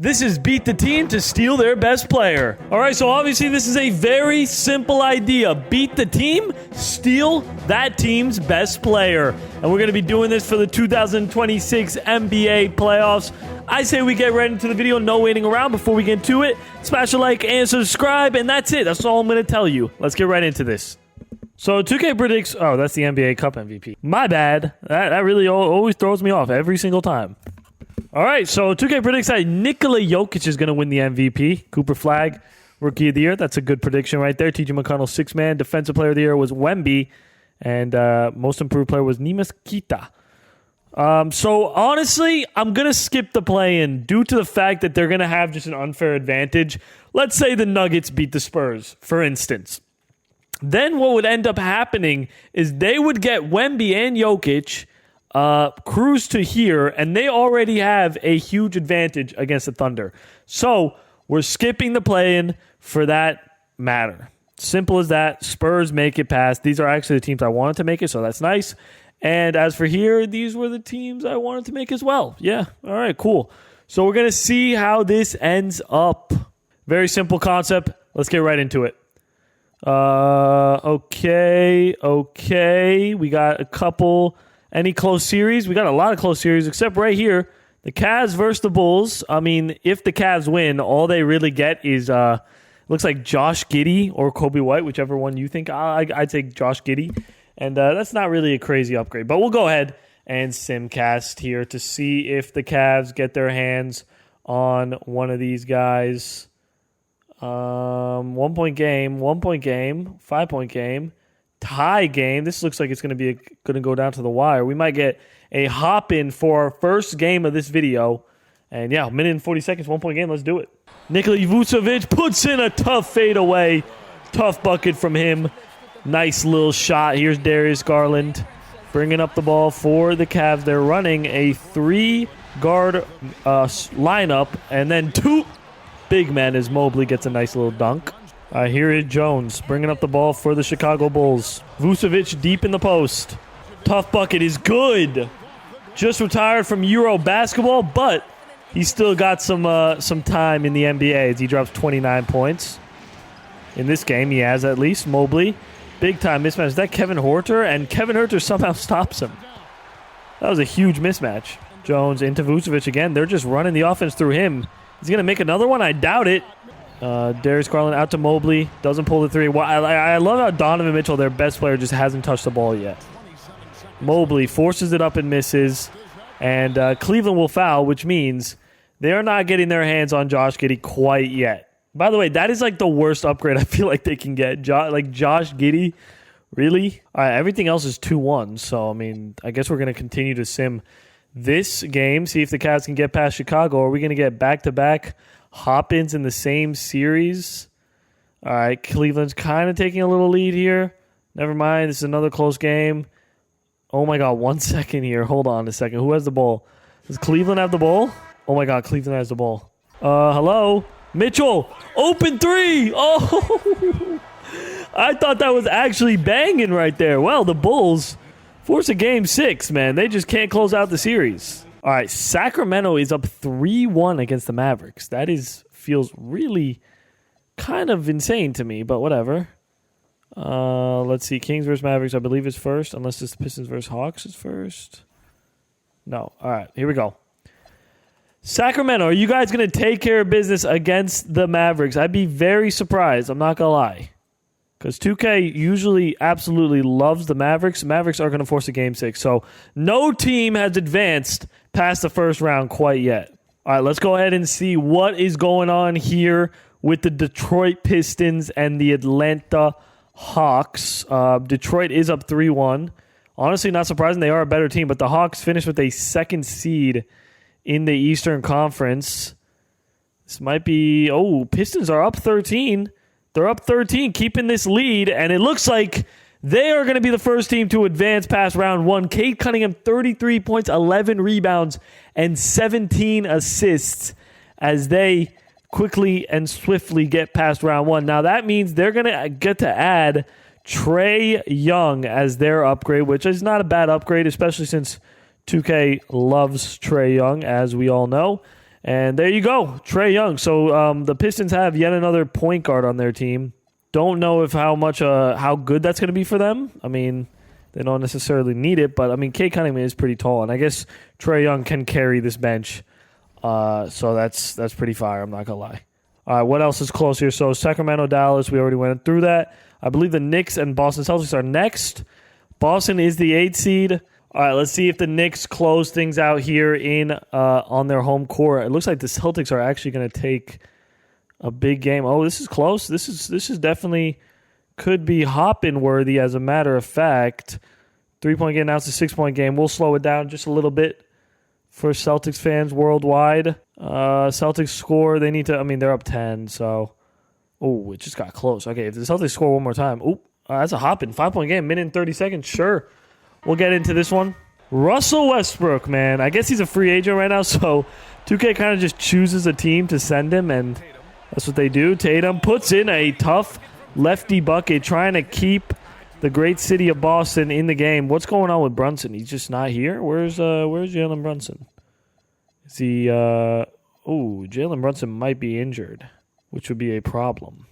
This is beat the team to steal their best player. All right, so obviously this is a very simple idea. Beat the team, steal that team's best player. And we're going to be doing this for the 2026 NBA playoffs. I say we get right into the video, no waiting around. Before we get into it, smash a like and subscribe, and that's it. That's all I'm going to tell you. Let's get right into this. So 2K predicts... Oh, that's the NBA Cup MVP. My bad. That really always throws me off every single time. All right, so 2K predicts that Nikola Jokic is going to win the MVP. Cooper Flagg, Rookie of the Year. That's a good prediction right there. TJ McConnell, sixth man. Defensive Player of the Year was Wemby. And Most Improved Player was Neemias Queta. So, honestly, I'm going to skip the play-in due to the fact that they're going to have just an unfair advantage. Let's say the Nuggets beat the Spurs, for instance. Then what would end up happening is they would get Wemby and Jokic cruise to here, and they already have a huge advantage against the Thunder. So we're skipping the play-in for that matter. Simple as that. Spurs make it past. These are actually the teams I wanted to make it, so that's nice. And as for here, these were the teams I wanted to make as well. Yeah, all right, cool. So we're going to see how this ends up. Very simple concept. Let's get right into it. Okay. We got a couple... Any close series? We got a lot of close series, except right here, the Cavs versus the Bulls. I mean, if the Cavs win, all they really get is, looks like Josh Giddey or Kobe White, whichever one you think. I'd take Josh Giddey. And that's not really a crazy upgrade. But we'll go ahead and simcast here to see if the Cavs get their hands on one of these guys. 1 point game, 5 point game. Tie game. This looks like it's going to go down to the wire. We might get a hop in for our first game of this video. And yeah, minute and 40 seconds, 1 point game. Let's do it. Nikola Vucevic puts in a tough fadeaway. Tough bucket from him. Nice little shot. Here's Darius Garland bringing up the ball for the Cavs. They're running a 3-guard lineup. And then 2 big men as Mobley gets a nice little dunk. Here is Jones bringing up the ball for the Chicago Bulls. Vucevic deep in the post. Tough bucket is good. Just retired from Euro basketball, but he's still got some time in the NBA as he drops 29 points. In this game, he has at least. Mobley, big-time mismatch. Is that Kevin Huerter? And Kevin Huerter somehow stops him. That was a huge mismatch. Jones into Vucevic again. They're just running the offense through him. He's going to make another one? I doubt it. Darius Garland out to Mobley. Doesn't pull the three. Well, I love how Donovan Mitchell, their best player, just hasn't touched the ball yet. Mobley forces it up and misses. And Cleveland will foul, which means they're not getting their hands on Josh Giddey quite yet. By the way, that is like the worst upgrade I feel like they can get. Josh Giddey? Really? All right, everything else is 2-1. So, I mean, I guess we're going to continue to sim this game. See if the Cavs can get past Chicago. Are we going to get back-to-back hop-ins in the same series? All right, Cleveland's kind of taking a little lead here. Never mind, this is another close game. Oh my God, 1 second here. Hold on a second. Who has the ball? Does Cleveland have the ball? Oh my God, Cleveland has the ball. Hello? Mitchell, open three. Oh, I thought that was actually banging right there. Well, the Bulls force a game 6, man. They just can't close out the series. All right, Sacramento is up 3-1 against the Mavericks. That feels really kind of insane to me, but whatever. Let's see. Kings versus Mavericks, I believe, is first, unless it's Pistons versus Hawks is first. No. All right, here we go. Sacramento, are you guys going to take care of business against the Mavericks? I'd be very surprised. I'm not going to lie. Because 2K usually absolutely loves the Mavericks. Mavericks are going to force a game 6. So no team has advanced past the first round quite yet. All right, let's go ahead and see what is going on here with the Detroit Pistons and the Atlanta Hawks. Detroit is up 3-1. Honestly, not surprising. They are a better team, but the Hawks finished with a second seed in the Eastern Conference. This might be... Oh, Pistons are up 13. They're up 13, keeping this lead, and it looks like they are going to be the first team to advance past round 1. Cade Cunningham, 33 points, 11 rebounds, and 17 assists as they quickly and swiftly get past round 1. Now, that means they're going to get to add Trae Young as their upgrade, which is not a bad upgrade, especially since 2K loves Trae Young, as we all know. And there you go, Trae Young. So the Pistons have yet another point guard on their team. Don't know if how good that's going to be for them. I mean, they don't necessarily need it, but I mean, Kate Cunningham is pretty tall, and I guess Trae Young can carry this bench. So that's pretty fire. I'm not gonna lie. All right, what else is close here? So Sacramento, Dallas, we already went through that. I believe the Knicks and Boston Celtics are next. Boston is the 8th seed. All right, let's see if the Knicks close things out here on their home court. It looks like the Celtics are actually going to take a big game. Oh, this is close. This is definitely could be hopping worthy. As a matter of fact, 3-point game. Now it's a 6-point game. We'll slow it down just a little bit for Celtics fans worldwide. Celtics score. They need to. I mean, they're up 10. So, oh, it just got close. Okay, if the Celtics score one more time, that's a hopping 5-point game. Minute and 30 seconds. Sure. We'll get into this one. Russell Westbrook, man. I guess he's a free agent right now, so 2K kind of just chooses a team to send him, and that's what they do. Tatum puts in a tough lefty bucket, trying to keep the great city of Boston in the game. What's going on with Brunson? He's just not here? Where's Jalen Brunson? Is he... Jalen Brunson might be injured, which would be a problem.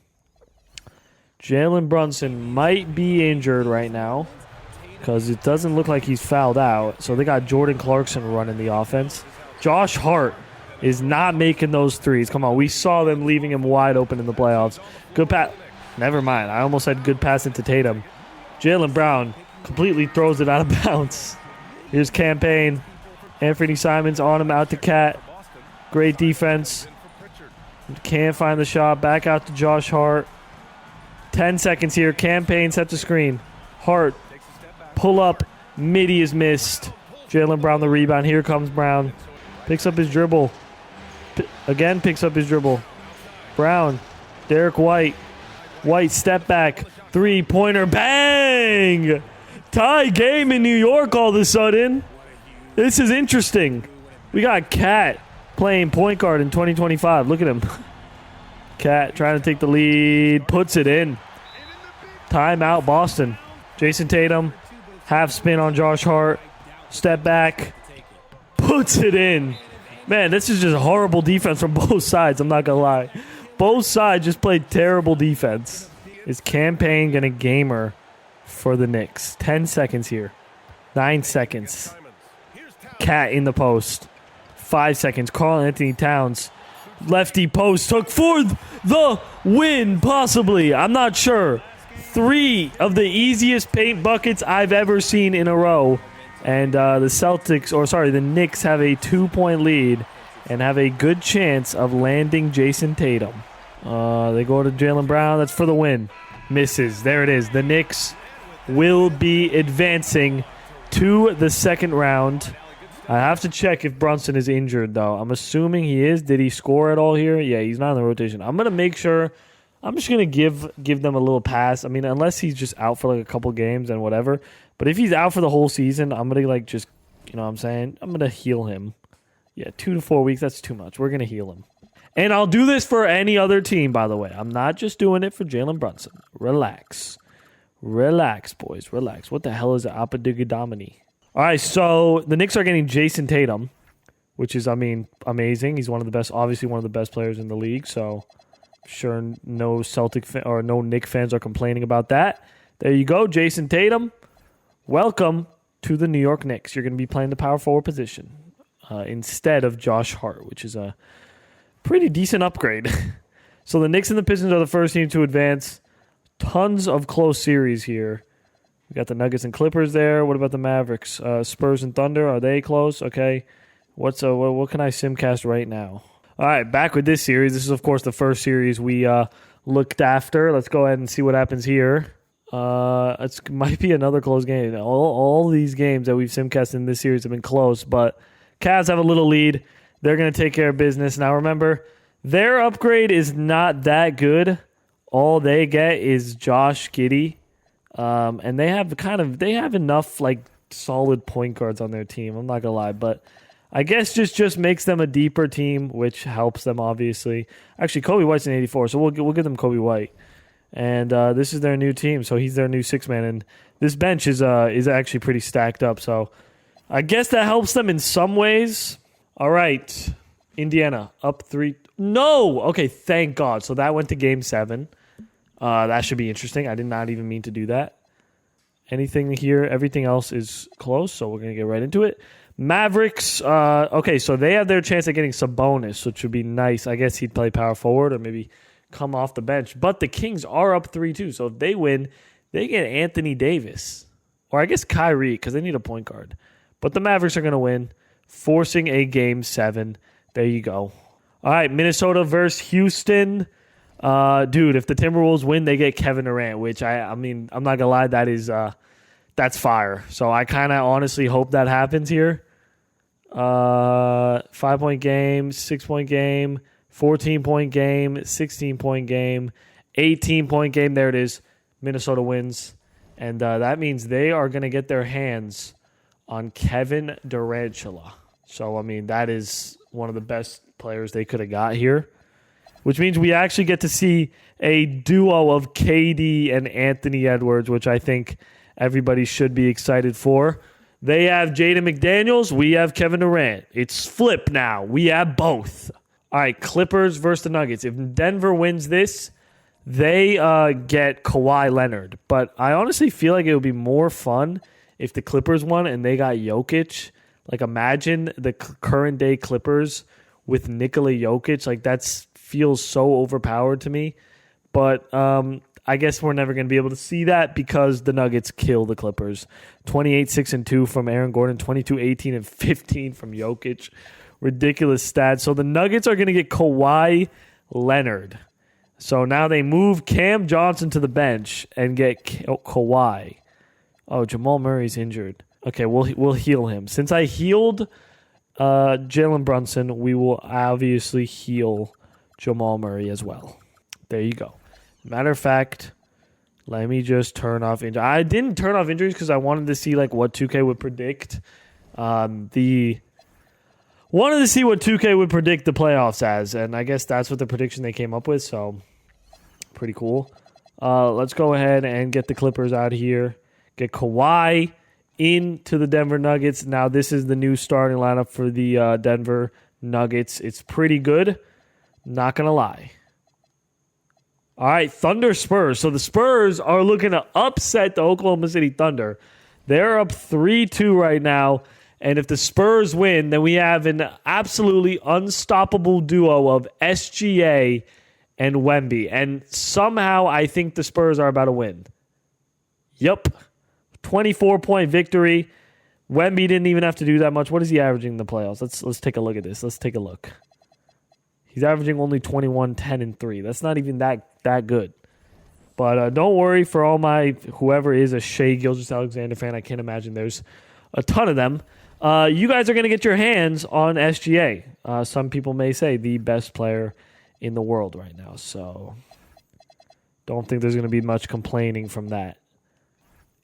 Jalen Brunson might be injured right now, because it doesn't look like he's fouled out. So they got Jordan Clarkson running the offense. Josh Hart is not making those threes. Come on, we saw them leaving him wide open in the playoffs. Good pass. Never mind. I almost had good pass into Tatum. Jaylen Brown completely throws it out of bounds. Here's Campaign. Anthony Simons on him, out to Cat. Great defense. Can't find the shot. Back out to Josh Hart. 10 seconds here. Campaign set the screen. Hart. Pull up, midi is missed. Jaylen Brown the rebound. Here comes Brown. Picks up his dribble. Again picks up his dribble. Brown. Derek White. White step back. 3-pointer. Bang! Tie game in New York all of a sudden. This is interesting. We got Cat playing point guard in 2025. Look at him. Cat trying to take the lead. Puts it in. Timeout Boston. Jason Tatum. Half spin on Josh Hart. Step back. Puts it in. Man, this is just horrible defense from both sides. I'm not going to lie. Both sides just played terrible defense. Is Campaign going to gamer for the Knicks? 10 seconds here. 9 seconds. Cat in the post. 5 seconds. Karl Anthony Towns. Lefty post. Took for the win, possibly. I'm not sure. 3 of the easiest paint buckets I've ever seen in a row. And the Knicks have a 2-point lead and have a good chance of landing Jason Tatum. They go to Jaylen Brown. That's for the win. Misses. There it is. The Knicks will be advancing to the second round. I have to check if Brunson is injured, though. I'm assuming he is. Did he score at all here? Yeah, he's not in the rotation. I'm going to make sure. I'm just going to give them a little pass. I mean, unless he's just out for like a couple games and whatever. But if he's out for the whole season, I'm going to just, you know what I'm saying? I'm going to heal him. Yeah, 2 to 4 weeks, that's too much. We're going to heal him. And I'll do this for any other team, by the way. I'm not just doing it for Jalen Brunson. Relax. Relax, boys. Relax. What the hell is an Apadigadamini? All right, so the Knicks are getting Jason Tatum, which is, I mean, amazing. He's obviously one of the best players in the league, so I'm sure no no Knicks fans are complaining about that. There you go, Jason Tatum. Welcome to the New York Knicks. You're going to be playing the power forward position instead of Josh Hart, which is a pretty decent upgrade. So the Knicks and the Pistons are the first team to advance. Tons of close series here. We got the Nuggets and Clippers there. What about the Mavericks? Spurs and Thunder, are they close? Okay. What can I simcast right now? All right, back with this series. This is, of course, the first series we looked after. Let's go ahead and see what happens here. It might be another close game. All these games that we've simcast in this series have been close, but Cavs have a little lead. They're going to take care of business. Now, remember, their upgrade is not that good. All they get is Josh Giddey. And they have enough like solid point guards on their team. I'm not gonna lie, but I guess just makes them a deeper team, which helps them obviously. Actually, Kobe White's in 84, so we'll give them Kobe White, and this is their new team, so he's their new 6-man, and this bench is actually pretty stacked up. So I guess that helps them in some ways. All right, Indiana up 3. No! Okay, thank God. So that went to game 7. That should be interesting. I did not even mean to do that. Anything here? Everything else is close, so we're going to get right into it. Mavericks, okay, so they have their chance at getting Sabonis, which would be nice. I guess he'd play power forward or maybe come off the bench. But the Kings are up 3-2, so if they win, they get Anthony Davis. Or I guess Kyrie, because they need a point guard. But the Mavericks are going to win, forcing a game 7. There you go. All right, Minnesota versus Houston. Dude, if the Timberwolves win, they get Kevin Durant, which I mean, I'm not going to lie, that's fire. So I kind of honestly hope that happens here. 5-point game, 6-point game, 14-point game, 16-point game, 18-point game. There it is. Minnesota wins. And that means they are going to get their hands on Kevin Durantula. So, I mean, that is one of the best players they could have got here, which means we actually get to see a duo of KD and Anthony Edwards, which I think everybody should be excited for. They have Jaden McDaniels. We have Kevin Durant. It's flip now. We have both. All right, Clippers versus the Nuggets. If Denver wins this, they get Kawhi Leonard. But I honestly feel like it would be more fun if the Clippers won and they got Jokic. Like, imagine the current day Clippers with Nikola Jokic. Like, that feels so overpowered to me. But I guess we're never going to be able to see that because the Nuggets kill the Clippers. 28-6-2 from Aaron Gordon, 22-18-15 from Jokic. Ridiculous stats. So the Nuggets are going to get Kawhi Leonard. So now they move Cam Johnson to the bench and get Kawhi. Oh, Jamal Murray's injured. Okay, we'll heal him. Since I healed Jalen Brunson, we will obviously heal Jamal Murray as well. There you go. Matter of fact, let me just turn off injuries. I didn't turn off injuries because I wanted to see like what 2K would predict. Wanted to see what 2K would predict the playoffs as, and I guess that's what the prediction they came up with. So pretty cool. Let's go ahead and get the Clippers out of here. Get Kawhi into the Denver Nuggets. Now this is the new starting lineup for the Denver Nuggets. It's pretty good. Not gonna lie. All right, Thunder Spurs. So the Spurs are looking to upset the Oklahoma City Thunder. They're up 3-2 right now. And if the Spurs win, then we have an absolutely unstoppable duo of SGA and Wemby. And somehow I think the Spurs are about to win. Yup. 24-point victory. Wemby didn't even have to do that much. What is he averaging in the playoffs? Let's take a look at this. Let's take a look. He's averaging only 21, 10, and 3. That's not even that good. But don't worry for all my whoever is a Shai Gilgeous-Alexander fan. I can't imagine there's a ton of them. You guys are going to get your hands on SGA. Some people may say the best player in the world right now. So don't think there's going to be much complaining from that.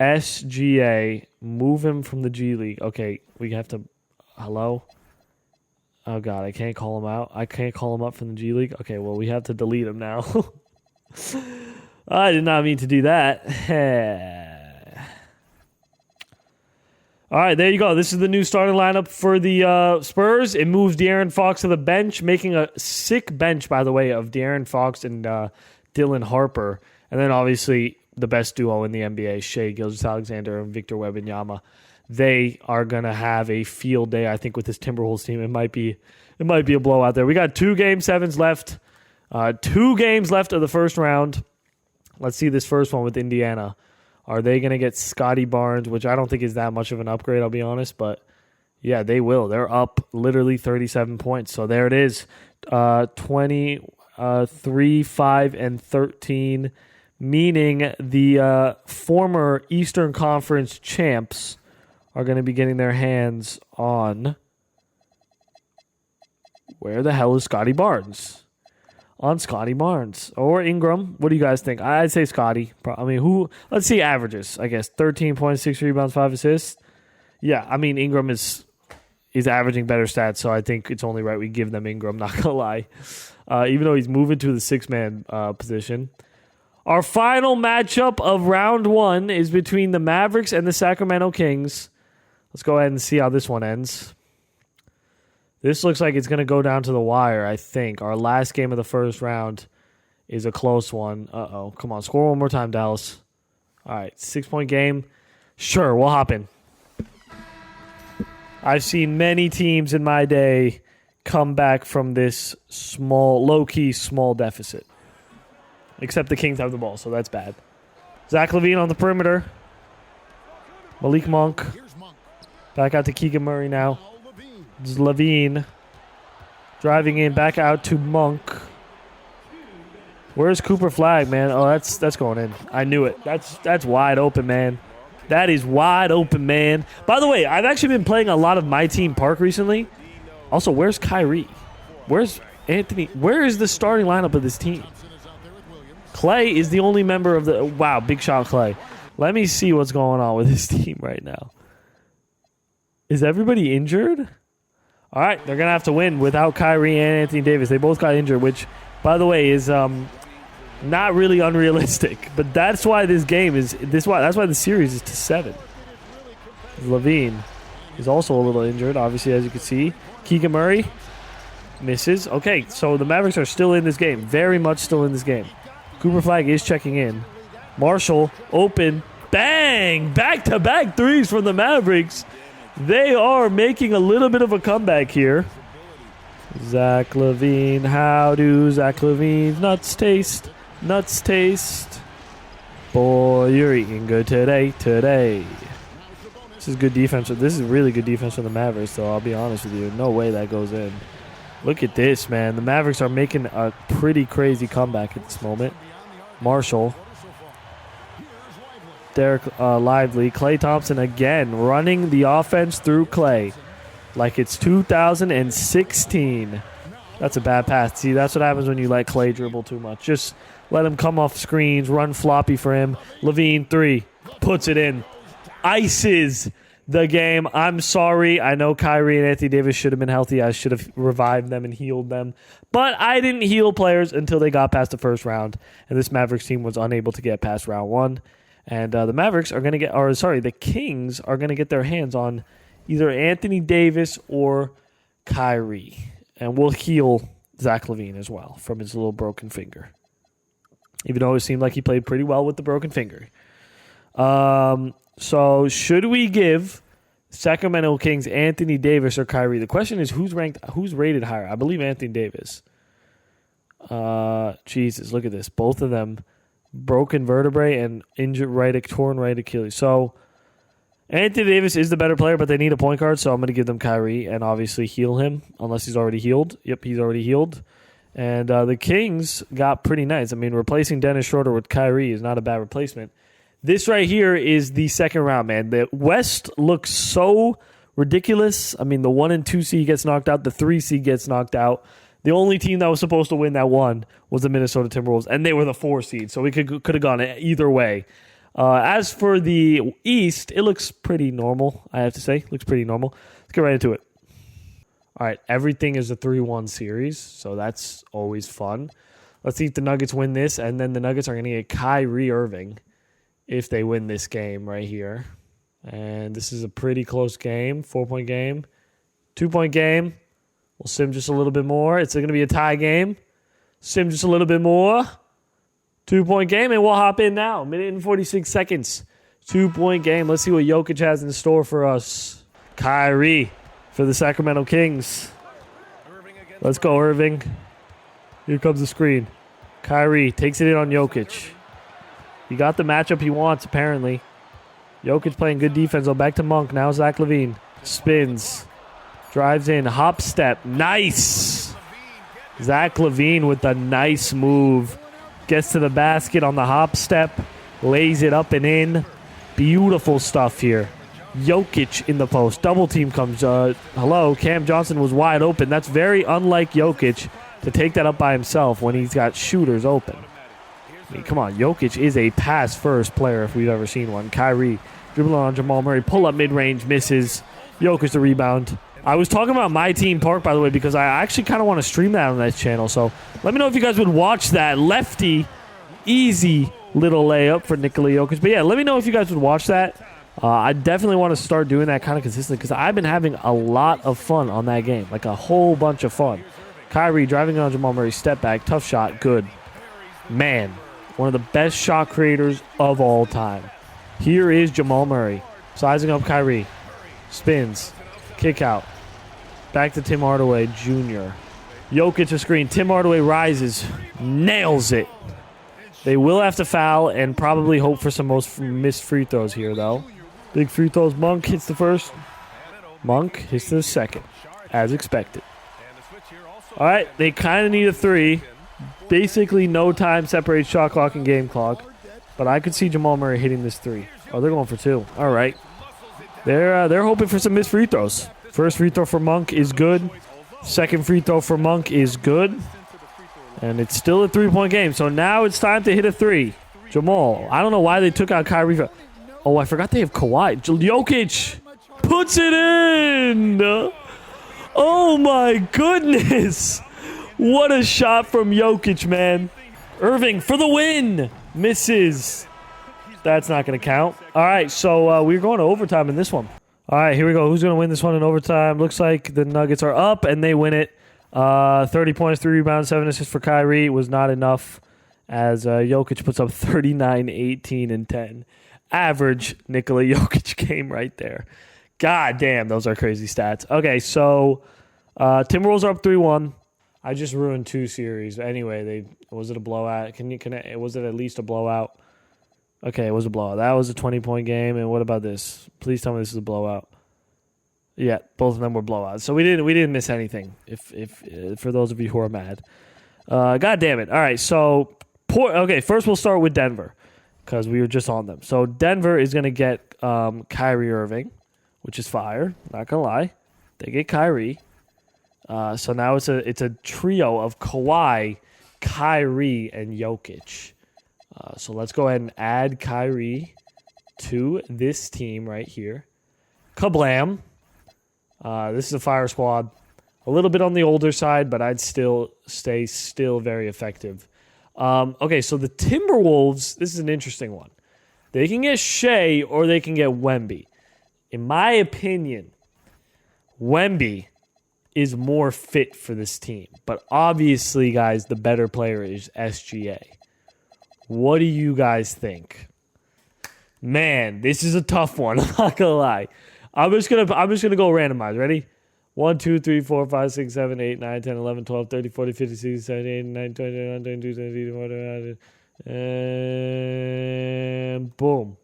SGA, move him from the G League. Okay, we have to... Hello? Oh, God, I can't call him out. I can't call him up from the G League. Okay, well, we have to delete him now. I did not mean to do that. All right, there you go. This is the new starting lineup for the Spurs. It moves De'Aaron Fox to the bench, making a sick bench, by the way, of De'Aaron Fox and Dylan Harper. And then, obviously, the best duo in the NBA, Shai Gilgeous-Alexander and Victor Wembanyama. They are going to have a field day, I think, with this Timberwolves team. It might be a blowout there. We got 2 Game 7s left. 2 games left of the first round. Let's see this first one with Indiana. Are they going to get Scotty Barnes, which I don't think is that much of an upgrade, I'll be honest. But, yeah, they will. They're up literally 37 points. So there it is. 23, 5, and 13, meaning the former Eastern Conference champs are going to be getting their hands on... Where the hell is Scotty Barnes? On Scotty Barnes. Or Ingram. What do you guys think? I'd say Scotty. I mean, who... Let's see averages, I guess. 13.6 rebounds, 5 assists. Yeah, I mean, Ingram is averaging better stats, so I think it's only right we give them Ingram, not going to lie. Even though he's moving to the 6-man position. Our final matchup of round 1 is between the Mavericks and the Sacramento Kings. Let's go ahead and see how this one ends. This looks like it's going to go down to the wire, I think. Our last game of the first round is a close one. Uh-oh. Come on, score one more time, Dallas. All right, 6-point game. Sure, we'll hop in. I've seen many teams in my day come back from this low-key small deficit. Except the Kings have the ball, so that's bad. Zach LaVine on the perimeter. Malik Monk. Back out to Keegan Murray now. This is LaVine. Driving in, back out to Monk. Where's Cooper Flag, man? Oh, that's going in. I knew it. That's wide open, man. That is wide open, man. By the way, I've actually been playing a lot of My Team Park recently. Also, where's Kyrie? Where's Anthony? Where is the starting lineup of this team? Clay is the only member of the... Wow, big shot, Clay. Let me see what's going on with this team right now. Is everybody injured? All right, they're going to have to win without Kyrie and Anthony Davis. They both got injured, which, by the way, is not really unrealistic. But that's why this game is... That's why the series is to 7. LaVine is also a little injured, obviously, as you can see. Keegan Murray misses. Okay, so the Mavericks are still in this game. Very much still in this game. Cooper Flag is checking in. Marshall, open. Bang! Back-to-back threes from the Mavericks. They are making a little bit of a comeback here. Zach LaVine. How do Zach LaVine's nuts taste? Nuts taste. Boy, you're eating good today. This is good defense. This is really good defense from the Mavericks, though. I'll be honest with you. No way that goes in. Look at this, man. The Mavericks are making a pretty crazy comeback at this moment. Marshall. Derek Lively. Klay Thompson again running the offense through Klay like it's 2016. That's a bad pass. See, that's what happens when you let Klay dribble too much. Just let him come off screens, run floppy for him. LaVine, 3. Puts it in. Ices the game. I'm sorry. I know Kyrie and Anthony Davis should have been healthy. I should have revived them and healed them. But I didn't heal players until they got past the first round. And this Mavericks team was unable to get past round 1. And the Kings are going to get their hands on either Anthony Davis or Kyrie. And we'll heal Zach LaVine as well from his little broken finger. Even though it seemed like he played pretty well with the broken finger. So should we give Sacramento Kings Anthony Davis or Kyrie? The question is who's rated higher? I believe Anthony Davis. Jesus, look at this. Both of them broken vertebrae and torn right Achilles. So Anthony Davis is the better player, but they need a point guard, so I'm going to give them Kyrie and obviously heal him unless he's already healed. Yep, he's already healed. And the Kings got pretty nice. I mean, replacing Dennis Schroeder with Kyrie is not a bad replacement. This right here is the second round, man. The West looks so ridiculous. I mean, the 1 and 2 seed gets knocked out. The 3 seed gets knocked out. The only team that was supposed to win that one was the Minnesota Timberwolves, and they were the 4 seed, so we could have gone either way. As for the East, it looks pretty normal, I have to say. It looks pretty normal. Let's get right into it. All right, everything is a 3-1 series, so that's always fun. Let's see if the Nuggets win this, and then the Nuggets are going to get Kyrie Irving if they win this game right here. And this is a pretty close game, 4-point game, 2-point game. We'll sim just a little bit more. It's going to be a tie game. Sim just a little bit more. 2-point game, and we'll hop in now. 1:46 seconds. 2-point game. Let's see what Jokic has in store for us. Kyrie for the Sacramento Kings. Let's go, Irving. Here comes the screen. Kyrie takes it in on Jokic. He got the matchup he wants, apparently. Jokic playing good defense. Oh, back to Monk. Now Zach LaVine. Spins. Drives in. Hop step. Nice. Zach LaVine with a nice move. Gets to the basket on the hop step. Lays it up and in. Beautiful stuff here. Jokic in the post. Double team comes. Hello. Cam Johnson was wide open. That's very unlike Jokic to take that up by himself when he's got shooters open. I mean, come on. Jokic is a pass-first player if we've ever seen one. Kyrie dribbling on Jamal Murray. Pull up mid-range. Misses. Jokic the rebound. I was talking about My Team Park, by the way, because I actually kind of want to stream that on that channel. So let me know if you guys would watch that. Lefty, easy little layup for Nikola Jokic. But yeah, let me know if you guys would watch that. I definitely want to start doing that kind of consistently because I've been having a lot of fun on that game, like a whole bunch of fun. Kyrie driving on Jamal Murray, step back, tough shot, good. Man, one of the best shot creators of all time. Here is Jamal Murray, sizing up Kyrie, spins, kick out, back to Tim Hardaway Jr. Jokic a screen, Tim Hardaway rises, nails it. They will have to foul and probably hope for some missed free throws here, though. Big free throws. Monk hits the first. Monk hits the second, as expected. All right, they kind of need a three. Basically, no time separates shot clock and game clock. But I could see Jamal Murray hitting this three. Oh, they're going for two. All right. They're hoping for some missed free throws. First free throw for Monk is good. Second free throw for Monk is good. And it's still a three-point game. So now it's time to hit a three. Jamal. I don't know why they took out Kyrie. Oh, I forgot they have Kawhi. Jokic puts it in. Oh, my goodness. What a shot from Jokic, man. Irving for the win. Misses. That's not going to count. All right, so we're going to overtime in this one. All right, here we go. Who's going to win this one in overtime? Looks like the Nuggets are up, and they win it. 30 points, 3 rebounds, 7 assists for Kyrie was not enough as Jokic puts up 39, 18, and 10. Average Nikola Jokic game right there. God damn, those are crazy stats. Okay, so Timberwolves are up 3-1. I just ruined 2 series. Anyway, was it a blowout? Was it at least a blowout? Okay, it was a blowout. That was a 20-point game. And what about this? Please tell me this is a blowout. Yeah, both of them were blowouts. So we didn't miss anything. If for those of you who are mad, God damn it! All right, so first we'll start with Denver because we were just on them. So Denver is gonna get Kyrie Irving, which is fire. Not gonna lie, they get Kyrie. So now it's a trio of Kawhi, Kyrie, and Jokic. So let's go ahead and add Kyrie to this team right here. Kablam. This is a fire squad. A little bit on the older side, but I'd still stay very effective. Okay, so the Timberwolves, this is an interesting one. They can get Shea or they can get Wemby. In my opinion, Wemby is more fit for this team. But obviously, guys, the better player is SGA. What do you guys think? Man, this is a tough one. I'm not gonna lie. I'm just gonna go randomize. Ready? 1, 2, 3, 4, 5, 6, 7, 8, 9, 10, 11, 12, 30, 40, 50, 60, 70, 80, 90, 20, 21, 22, 23, 24, 25, and boom.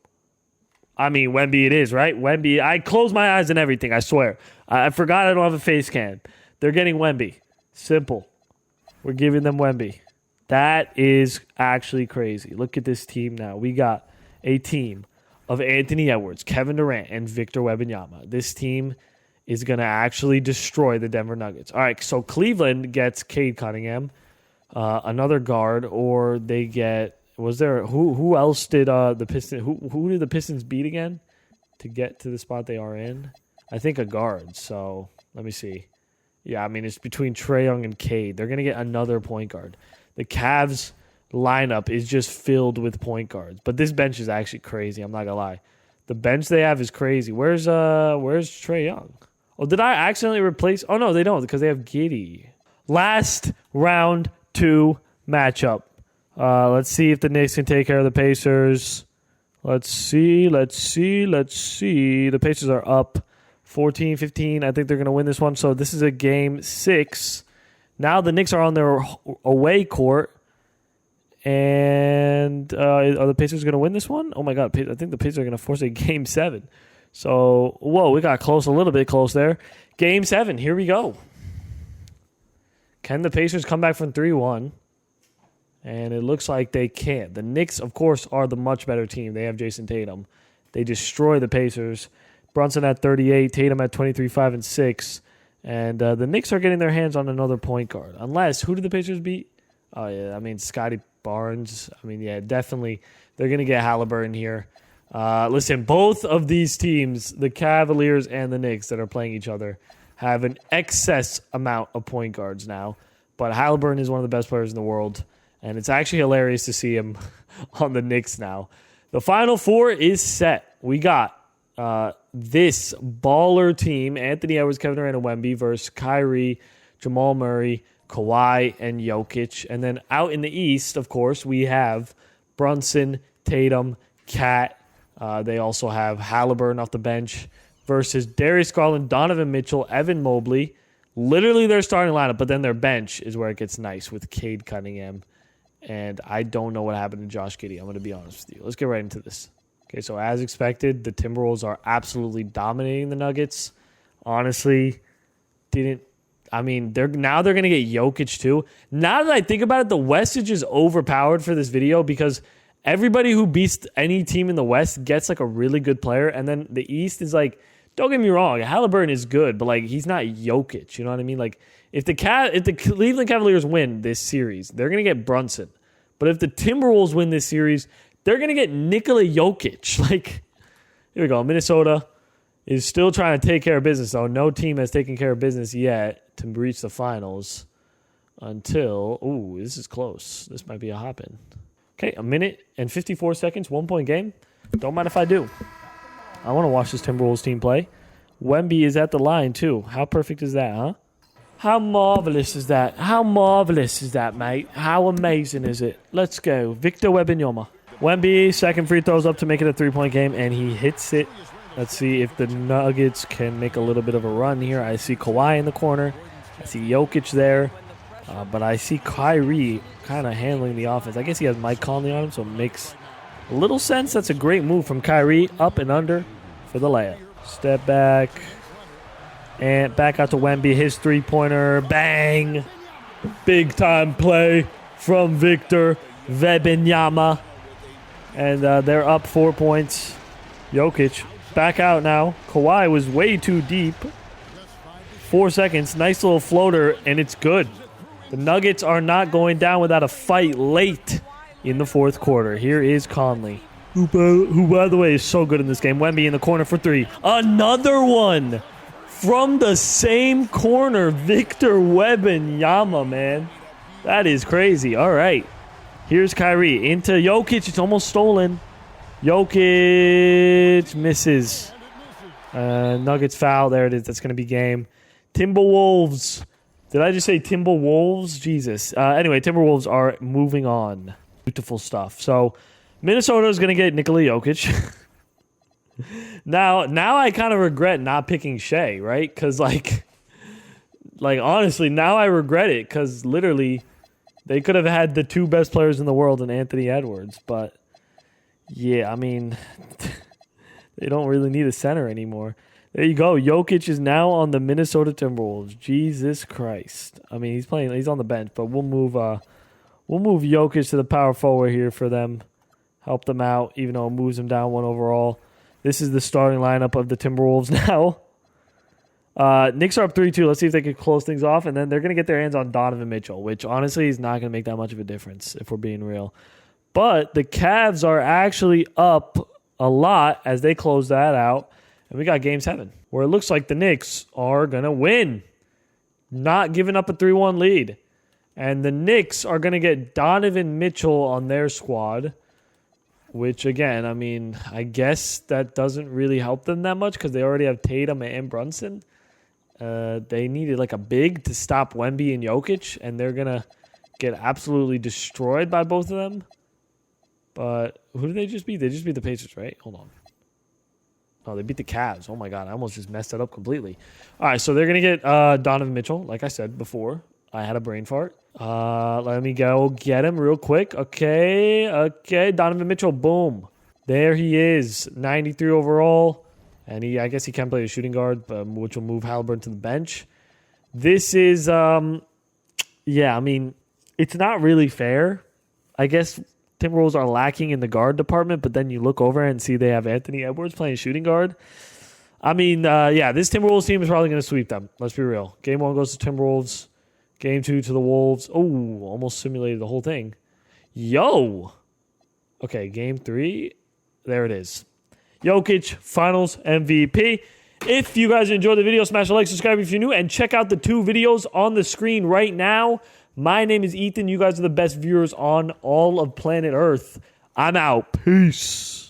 I mean, Wemby it is, right? Wemby. I close my eyes and everything, I swear. I forgot I don't have a face cam. They're getting Wemby. Simple. We're giving them Wemby. That is actually crazy. Look at this team now. We got a team of Anthony Edwards, Kevin Durant, and Victor Wembanyama. This team is going to actually destroy the Denver Nuggets. All right, so Cleveland gets Cade Cunningham, another guard, or they get who else did the Pistons who did the Pistons beat again to get to the spot they are in? I think a guard. So let me see. Yeah, I mean it's between Trae Young and Cade. They're going to get another point guard. The Cavs lineup is just filled with point guards. But this bench is actually crazy, I'm not gonna lie. The bench they have is crazy. Where's Trae Young? Oh, did I accidentally replace? Oh no, they don't because they have Giddey. Last round 2 matchup. Let's see if the Knicks can take care of the Pacers. Let's see. The Pacers are up 14-15. I think they're gonna win this one. So this is a game 6. Now the Knicks are on their away court. And are the Pacers going to win this one? Oh, my God. I think the Pacers are going to force a Game 7. So, whoa, we got close, a little bit close there. Game 7, here we go. Can the Pacers come back from 3-1? And it looks like they can't. The Knicks, of course, are the much better team. They have Jason Tatum. They destroy the Pacers. Brunson at 38, Tatum at 23, 5, and 6. And the Knicks are getting their hands on another point guard. Unless, who did the Pacers beat? Oh, yeah, I mean, Scotty Barnes. I mean, yeah, definitely. They're going to get Halliburton here. Listen, both of these teams, the Cavaliers and the Knicks that are playing each other, have an excess amount of point guards now. But Halliburton is one of the best players in the world. And it's actually hilarious to see him on the Knicks now. The Final Four is set. We got this baller team, Anthony Edwards, Kevin Durant, and Wemby versus Kyrie, Jamal Murray, Kawhi, and Jokic. And then out in the East, of course, we have Brunson, Tatum, Cat. They also have Halliburton off the bench versus Darius Garland, Donovan Mitchell, Evan Mobley. Literally their starting lineup, but then their bench is where it gets nice with Cade Cunningham. And I don't know what happened to Josh Giddey. I'm going to be honest with you. Let's get right into this. Okay, so as expected, the Timberwolves are absolutely dominating the Nuggets. Honestly, they're going to get Jokic too. Now that I think about it, the West is just overpowered for this video because everybody who beats any team in the West gets like a really good player, and then the East is like, don't get me wrong, Halliburton is good, but like he's not Jokic. You know what I mean? Like if the Cleveland Cavaliers win this series, they're gonna get Brunson. But if the Timberwolves win this series, they're gonna get Nikola Jokic. Like, here we go. Minnesota is still trying to take care of business, though. No team has taken care of business yet to reach the finals until. Ooh, this is close. This might be a hop-in. Okay, 1 minute and 54 seconds, 1-point game. Don't mind if I do. I want to watch this Timberwolves team play. Wemby is at the line, too. How perfect is that, huh? How marvelous is that? How marvelous is that, mate? How amazing is it? Let's go. Victor Wembanyama. Wemby, second free throws up to make it a 3-point game, and he hits it. Let's see if the Nuggets can make a little bit of a run here. I see Kawhi in the corner. I see Jokic there. But I see Kyrie kind of handling the offense. I guess he has Mike Conley on him, so it makes a little sense. That's a great move from Kyrie, up and under for the layup. Step back. And back out to Wemby. His three-pointer. Bang. Big-time play from Victor Wembanyama. And they're up 4 points. Jokic back out now. Kawhi was way too deep. 4 seconds. Nice little floater, and it's good. The Nuggets are not going down without a fight late in the fourth quarter. Here is Conley, who by the way, is so good in this game. Wemby in the corner for three. Another one from the same corner. Victor Wembanyama, man. That is crazy. All right. Here's Kyrie into Jokic. It's almost stolen. Jokic misses. Nuggets foul. There it is. That's going to be game. Timberwolves. Did I just say Timberwolves? Jesus. Anyway, Timberwolves are moving on. Beautiful stuff. So, Minnesota is going to get Nikola Jokic. now I kind of regret not picking Shea, right? Because, like honestly, now I regret it because literally they could have had the two best players in the world in Anthony Edwards. But, yeah, I mean, they don't really need a center anymore. There you go. Jokic is now on the Minnesota Timberwolves. Jesus Christ. I mean, he's on the bench, but we'll move Jokic to the power forward here for them. Help them out, even though it moves them down 1 overall. This is the starting lineup of the Timberwolves now. Knicks are up 3-2. Let's see if they can close things off, and then they're going to get their hands on Donovan Mitchell, which honestly is not going to make that much of a difference if we're being real. But the Cavs are actually up a lot as they close that out. And we got Game 7, where it looks like the Knicks are going to win. Not giving up a 3-1 lead. And the Knicks are going to get Donovan Mitchell on their squad, which, again, I mean, I guess that doesn't really help them that much because they already have Tatum and Brunson. They needed like a big to stop Wemby and Jokic, and they're going to get absolutely destroyed by both of them. But who did they just beat? They just beat the Pacers, right? Hold on. Oh, they beat the Cavs. Oh, my God. I almost just messed that up completely. All right, so they're going to get Donovan Mitchell, like I said before. I had a brain fart. Let me go get him real quick. Okay. Donovan Mitchell, boom. There he is, 93 overall. And I guess he can play a shooting guard, which will move Halliburton to the bench. This is, I mean, it's not really fair. I guess Timberwolves are lacking in the guard department, but then you look over and see they have Anthony Edwards playing shooting guard. I mean, this Timberwolves team is probably going to sweep them. Let's be real. Game 1 goes to Timberwolves. Game 2 to the Wolves. Oh, almost simulated the whole thing. Yo! Okay, Game 3. There it is. Jokic, Finals MVP. If you guys enjoyed the video, smash a like, subscribe if you're new, and check out the 2 videos on the screen right now. My name is Ethan. You guys are the best viewers on all of planet Earth. I'm out. Peace.